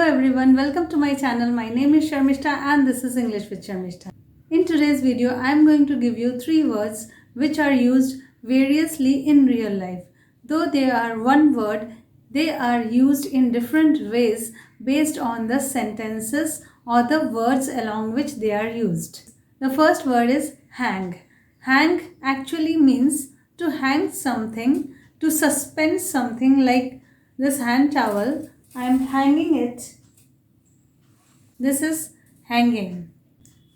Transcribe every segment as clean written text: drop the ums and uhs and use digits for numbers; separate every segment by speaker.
Speaker 1: everyone, welcome to my channel. My name is Sharmistha and this is English with Sharmistha. In today's video, I am going to give you 3 words which are used variously in real life. Though they are one word, they are used in different ways based on the sentences or the words along which they are used. The first word is hang. Hang actually means to hang something, to suspend something like this hand towel. I am hanging it. This is hanging.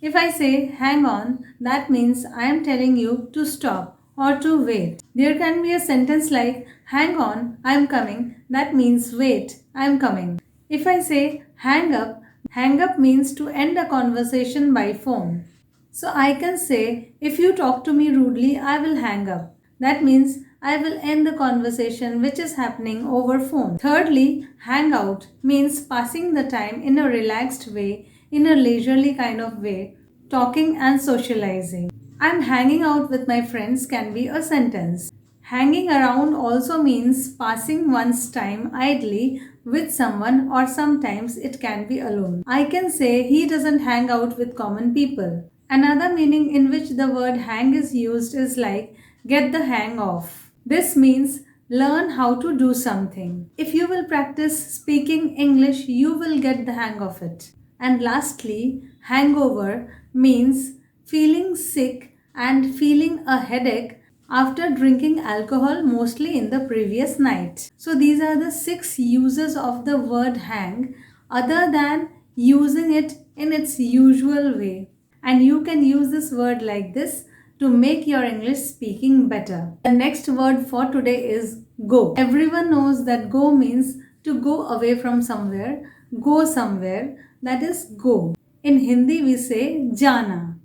Speaker 1: If I say hang on, that means I am telling you to stop or to wait. There can be a sentence like hang on, I am coming. That means wait, I am coming. If I say hang up means to end a conversation by phone. So I can say if you talk to me rudely, I will hang up. That means I will end the conversation which is happening over phone. Thirdly, hang out means passing the time in a relaxed way, in a leisurely kind of way, talking and socializing. I'm hanging out with my friends can be a sentence. Hanging around also means passing one's time idly with someone, or sometimes it can be alone. I can say he doesn't hang out with common people. Another meaning in which the word hang is used is like get the hang of. This means learn how to do something. If you will practice speaking English, you will get the hang of it. And lastly, hangover means feeling sick and feeling a headache after drinking alcohol, mostly in the previous night. So these are the 6 uses of the word hang other than using it in its usual way. And you can use this word like this to make your English speaking better. The next word for today is go. Everyone knows that go means to go away from somewhere, go somewhere, that is go. In Hindi we say jana.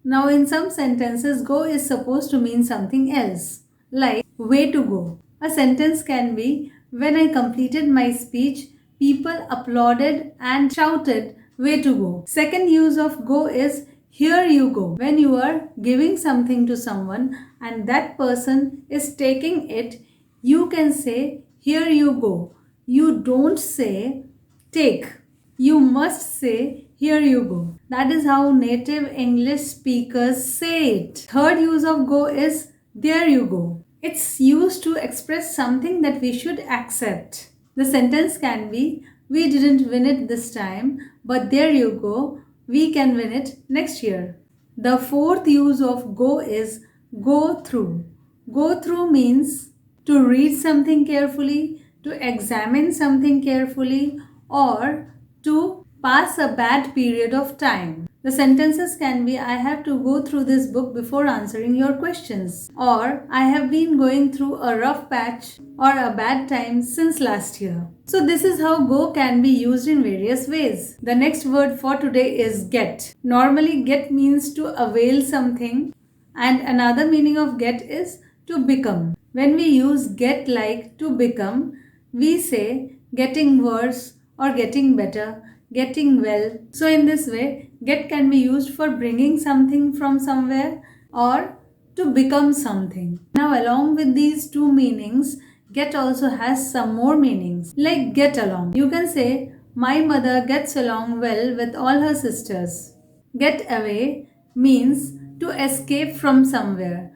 Speaker 1: Now in some sentences go is supposed to mean something else, like way to go. A sentence can be when I completed my speech, people applauded and shouted way to go. Second use of go is here you go. When you are giving something to someone and that person is taking it, you can say here you go. You don't say take. You must say here you go. That is how native English speakers say it. Third use of go is there you go. It's used to express something that we should accept. The sentence can be we didn't win it this time, but there you go. We can win it next year. The fourth use of go is go through. Go through means to read something carefully, to examine something carefully, or to pass a bad period of time. The sentences can be I have to go through this book before answering your questions, or I have been going through a rough patch or a bad time since last year. So this is how go can be used in various ways. The next word for today is get. Normally get means to avail something, and another meaning of get is to become. When we use get like to become, we say getting worse or getting better, getting well. So in this way, get can be used for bringing something from somewhere or to become something. Now along with these 2 meanings, get also has some more meanings, like get along. You can say my mother gets along well with all her sisters. Get away means to escape from somewhere.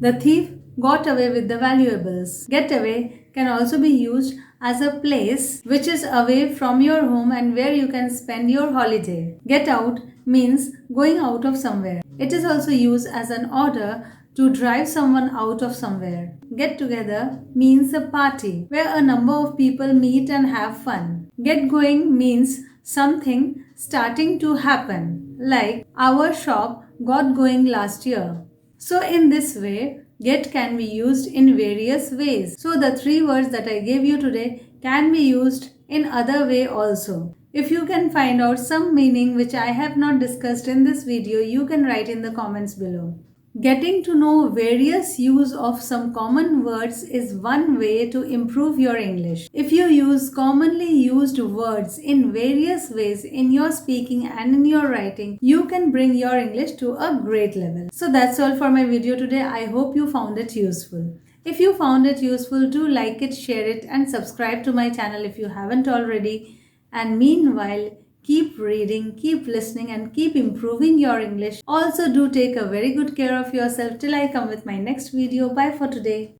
Speaker 1: The thief got away with the valuables. Get away can also be used as a place which is away from your home and where you can spend your holiday. Get out means going out of somewhere. It is also used as an order to drive someone out of somewhere. Get together means a party where a number of people meet and have fun. Get going means something starting to happen, like our shop got going last year. So in this way, get can be used in various ways. So the 3 words that I gave you today can be used in other way also. If you can find out some meaning which I have not discussed in this video, you can write in the comments below. Getting to know various use of some common words is one way to improve your English. If you use commonly used words in various ways in your speaking and in your writing, you can bring your English to a great level. So that's all for my video today. I hope you found it useful. If you found it useful, do like it, share it and subscribe to my channel if you haven't already. And meanwhile, keep reading, keep listening, and keep improving your English. Also, do take a very good care of yourself till I come with my next video. Bye for today.